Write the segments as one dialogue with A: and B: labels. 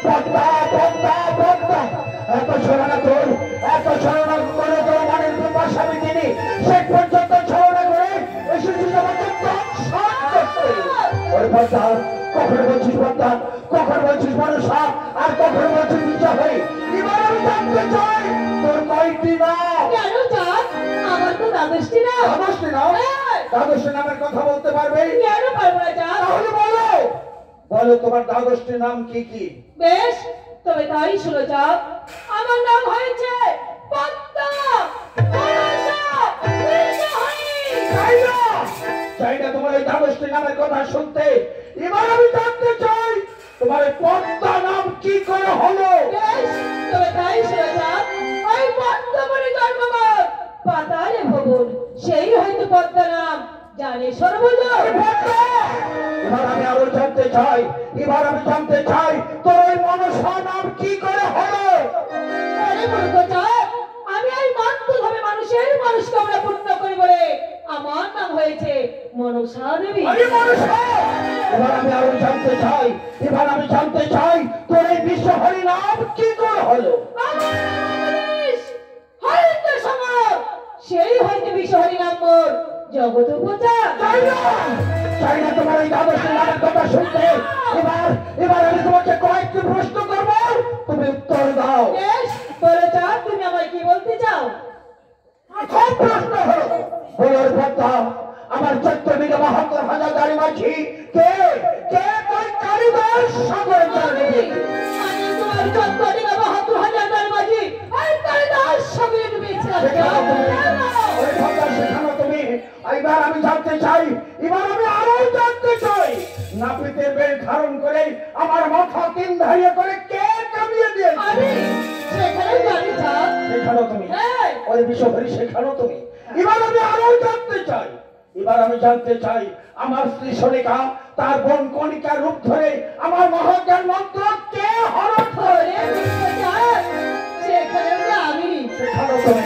A: পদ্মা পদ্মা পদ্মা এত ছড়ানা তোর এত ছড়ানা করে তোর মনের পিপাসামি তিনি শেষ পর্যন্ত ছড়ানা করে এসেছিস আমাকে ওরে পদ্মা কখন বলছিস পদ্মা কখন বলছিস মানুষা আর কখন বলছিস ইচ্ছা হয়ে এবার আমি জানতে চাই তোর কয়টি নাম
B: কেন চাঁদ আমার তো দ্বাদশটি নাম
A: দ্বাদশটি নাম দ্বাদশটি নামের কথা বলতে পারবে
B: কেন পারবো না চাঁদ
A: তাহলে বলো বলো তোমার দ্বাদশটি নাম কি কি
B: বেশ তবে তাই শুনো চাঁদ আমার নাম হয়েছে পদ্মা
A: চাই না তোমার এই দ্বাদশটি নামের কথা শুনতে এবার আমি জানতে চাই তোমার এই পদ্মা নাম কি করে হলো
B: বেশ তবে তাই শুনো চাঁদ ওই পদ্মা বনে জন্মগত পাতালে ভবন সেই হয়তো পদ্মা নাম জানে সর্বজন
A: এবার আমি আরো জানতে চাই এবার আমি জানতে চাই তোর ওই মনসা নাম কি করে হলো
B: আরে মূর্খ চাঁদ আমি এই মাতৃভাবে মানুষের মানুষ কামনা পূর্ণ করি বলে আমার নাম হয়েছে মনসা দেবী
A: এবার আমি আরো জানতে চাই এবার আমি জানতে চাই তোর এই বিশ্ব হরি নাম কি করে হলো
B: সেই হয়তো বিশ্ব হরি নাম মোর জগৎ উপচার
A: চাই না তোমার এই দ্বাদশী নামের কথা শুনতে এবার এবার আমি তোমাকে কয়েকটি প্রশ্ন করবো তুমি উত্তর দাও
B: বেশ বলে চাঁদ তুমি আমায় কি বলতে চাও
A: প্রথম প্রশ্ন হলো বলো পদ্মা আমার 14 বিঘা 72 হাজার দাড়ি মাঝি কে কে তোর কারিদাস সাগর জানি
B: আমি তোমার 14 বিঘা 72 হাজার দাড়ি মাঝি এই কারিদাস সাগরে ডুবেছিলাম
A: ওই পদ্মা সেখানে তুমি এবার আমি জানতে চাই এবার আমি আরো জানতে চাই নাপিতের বেল ধারণ করে আমার মাথা 3 ধারিয়া করে কে কামিয়ে দিয়েছে
B: আমি সেখানে জানি চাঁদ
A: সেখানে তুমি ওই বিশ্বভরি শেখানো তুমি এবার আমি আরো জানতে চাই এবার আমি জানতে চাই আমার স্ত্রী সনিকা তার বোন কণিকার রূপ ধরে আমার মহাজ্ঞান মন্ত্র কে হরণ করে
B: সেখানে আমি
A: শেখানো তুমি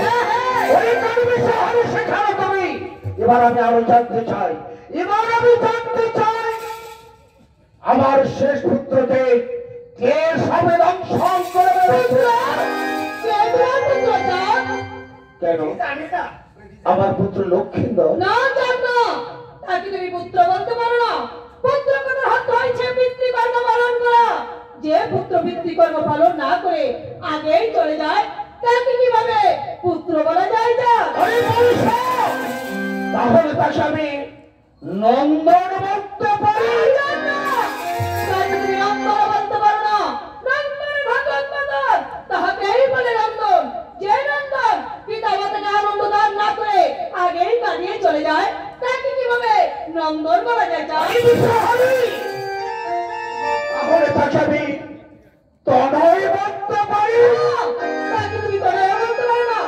A: ওই কারণে শহরে শেখানো তুমি এবার আমি আরো জানতে চাই এবার আমি জানতে চাই আমার শেষ পুত্রকে কে সংবেদনশীল করে কেন আমার পুত্র লক্ষ্মীন্দর
B: না জানো তাকে তুমি পুত্র বলতে পারো না পুত্র কথার হাত হয়েছে পিতৃকর্ম পালন করা যে পুত্র পিতৃকর্ম পালন না করে আগেই চলে যায় তাকে কিভাবে পুত্র বলা যায় যা
A: তাহলে তার স্বামী নন্দন বলতে পারি
B: তাকে তুমি নন্দন বলতে পারো না নন্দন ভগৎ মাতার তাহাকেই বলে নন্দন যে নন্দন পিতা মাতাকে আনন্দ দান না করে আগেই কাটিয়ে চলে যায় তাকে কিভাবে নন্দন বলা যায়
A: তাহলে তার স্বামী তনয় বলতে পারি
B: তাকে তুমি তনয় বলতে পারো না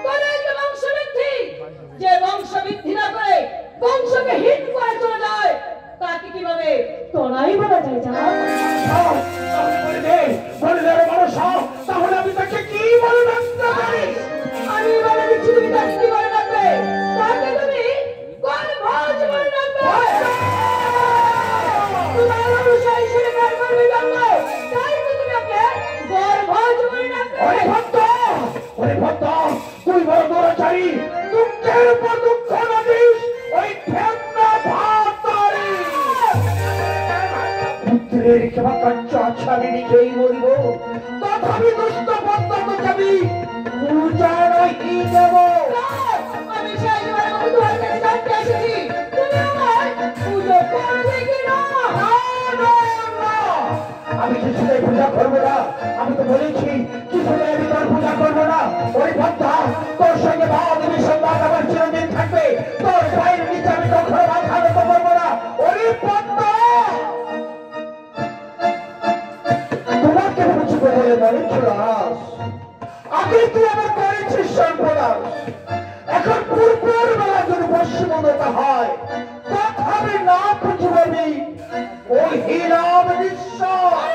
B: তনয় যে বংশবৃদ্ধি যে বংশবৃদ্ধি না করে বংশকে হীন করে চলে যায় তাকে কিভাবে তনয় বলা যায়
A: তাহলে আমি তাকে কি বলে ডাকতে পারি
B: আমি বলে দিচ্ছি তুমি তাকে কি বলে ডাকবে তাকে তুমি গর্ভজ বলে ডাকবে তোমার অনুসারী হিসেবে কাজ করবে জন্ম তাই তো তুমি ওকে গর্ভজ বলে ডাকবে
A: ওরে ভক্ত তুই বড় দৌড়াচারী দুঃখের উপর দুঃখ না দিস ওই ফেন্না ভাতারি পুত্রের ক্ষমা কাঞ্চ আছে আমি নিজেই মরিব তথাপি দুষ্ট পদ্ম যাবি পূজারই দেব
B: আমি সেই জীবনে তোমার কাছে জানতে এসেছি তুমি আমার পুজো করবে কিনা
A: আমি কিছুতেই পূজা করবো না আমি তো বলেছি কিছুতেই আমি তোর পূজা করবো না ওই ভক্তা তোর সঙ্গে বাবা দেবী সম্মান আমার চিরদিন থাকবে তোর পায়ের নিচে আমি কখনো মাথা নত করবো না ওই ভক্তা তোমাকে কিছু বলে মনে ছিল আগে তুই আমার করেছিস সর্বনাশ এখন পূর্বের বেলা যদি পশ্চিমতা হয় তথাপি না খুঁজে পাবি ওই হিরাম নিশ্চয়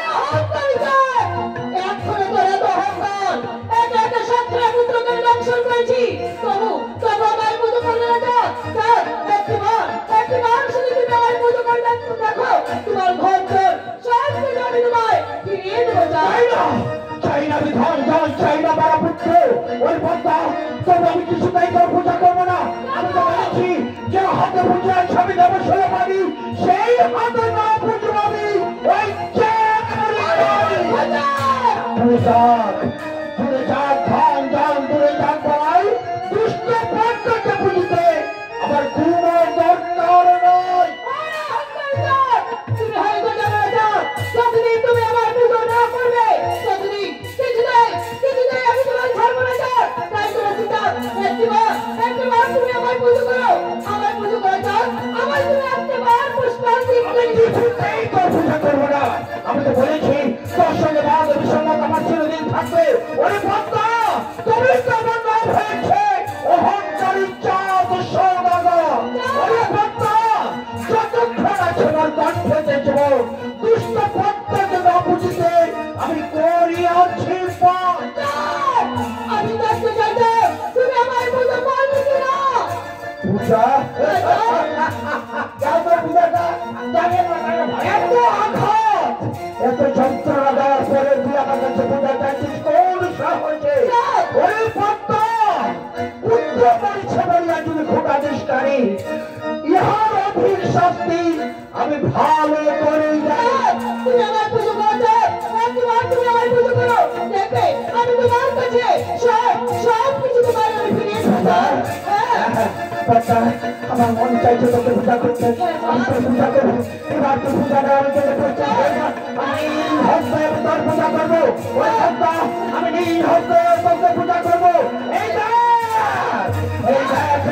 B: এখনো তোরা তো অহংকার একা একা সত্তর পুত্রকে দংশন করেছি তবু তবু আমার পুজো করলে না যা একটিবার শুধু তুমি আমার পুজো করে দেখো তোমার ঘর ঘর সব কিছু আমি তোমায় ফিরিয়ে দেবো যা
A: আমি দেব ষোলবাড়ি সেই হাতে না পুজবাবি ওই দূরে যাক ধান জান দূরে যাক বলাই দুষ্ট পথকে পুজিতে আমার কোনো দরকার নয়।
B: তুমি হয়তো জানো না, যতদিন তুমি আমার পুজো না করবে ততদিন কিছুতেই আমি তোমার ছাড়বো না। তাই তোমার চিন্তা একটিবার তুমি আমার পুজো করো, আমার পুজো করো চাও, আমার তুমি একটিবার পুষ্পাঞ্জলি
A: কিছুতেই তোর পূজা করবো না। আমি তো বলেছি তোর সঙ্গে বাদ বিসম্মত আমার চিরদিন থাকবে। ওরে পদ্মা তুমি তো আমার নাম হয়েছে অহংকারী চাঁদ সৌদাগর। ওরে পদ্মা যতক্ষণ আছে আমার কণ্ঠে জীবন দুষ্ট পদ্মাকে না বুঝিতে আমি করিয়াছি
B: আমি দেখতে চাইতে তুমি আমার পুজো করবে কিনা।
A: পূজা যাও তো পূজাটা এত আঘাত এত যন্ত্রণা দেওয়ার পরে তুই আমার কাছে পূজা চাইছিস কোন সাহসে? ওই পদ্মা পুত্র পরিচয় বলিয়া যদি খোটা দিসকারী ইহার অধিক শাস্তি আমি ভালো করে জানি।
B: তুমি আমার পুজো করছো, একবার তুমি আমার পুজো করো, দেখবে আমি তোমার কাছে সব কিছু তোমার আমি ফিরিয়ে দেবো।
A: পদ্মা আমার মন চাইছে তোকে পূজা করতে, আমি তোর পূজা করবো। এবার তুই পূজা দেওয়ার জন্য প্রস্তুত হয়ে যা। আমি নীল হস্তে তোর পূজা করবো। ওই পদ্মা আমি নীল হস্তে তোকে পূজা করবো। এই দেখ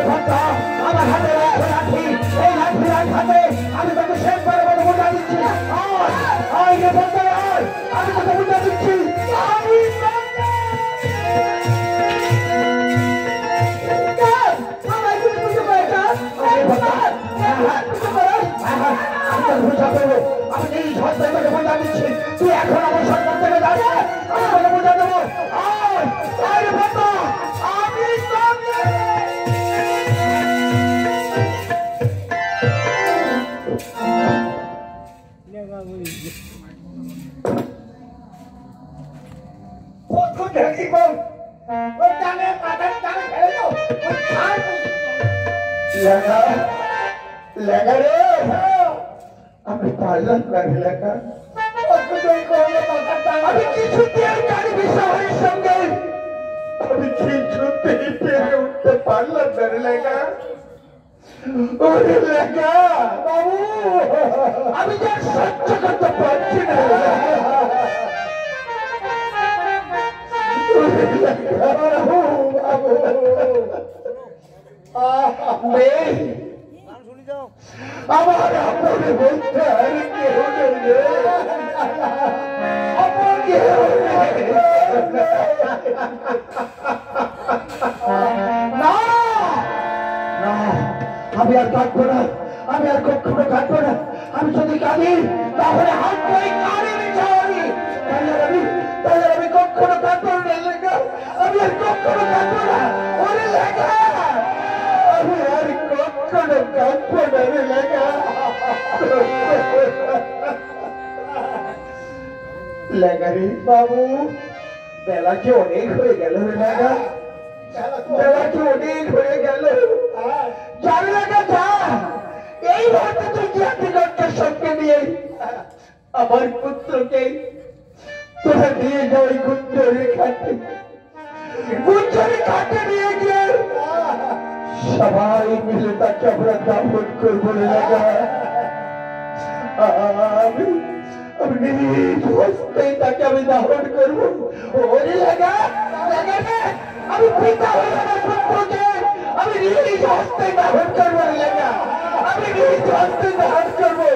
A: পদ্মা আমার হাতে লাঠি, এই লাঠি হাতে আমি তোকে শেষ করে মতো পূজা দিচ্ছি। আয় রে পদ্মা আয়, আমি তোকে পূজা দিচ্ছি। আমি তুই এখন আমার সন্তান থেকে দাঁড়িয়ে আমি তোকে বোঝা দেবো। আমি পারলাম না লেখা, আমি কিছুতেই কারি বিষয়ের সঙ্গে আমি কিছুতেই পেরে উঠতে পারলাম না লেখা। ওরে লেখা বাবু আমি যা সহ্য করতে পারছি না। আমার আপনে বলতে আর কেউ নেই, আমার কেউ নেই। না না আমি আর কাঁদবো না, আমি আর কখনো কাঁদবো না। আমি যদি কাঁদি তাহলে হাত বই কাঁদি বিছাওয়ানি, তাহলে আমি কখনো কাঁদবো না লেখা। আমি আর কখনো কাঁদবো না। ওরে লেখা আমি আর কখনো কাঁদবো না রে লেখা। লেখা রে বাবু বেলা কি অনেক হয়ে গেল রে লেখা, বেলা কি অনেক হয়ে গেল। যাবি লেখা যা, এই মুহূর্তে তুই জ্ঞাতিগণকে সঙ্গে নিয়ে আমার পুত্রকে তোরা নিয়ে যাও ওই গুঞ্জরের ঘাটে নিয়ে গিয়ে সবাই মিলে তাকে আমরা দাফন করবো লেখা। আমি নিজ হস্তে তাকে আমি দাফন করবো। ওরে লেখা আমি পিতা হয়ে আমার পুত্রকে আমি নিজ হস্তে দাফন করবো লেখা। আমি নিজ হস্তে দাফন করবো।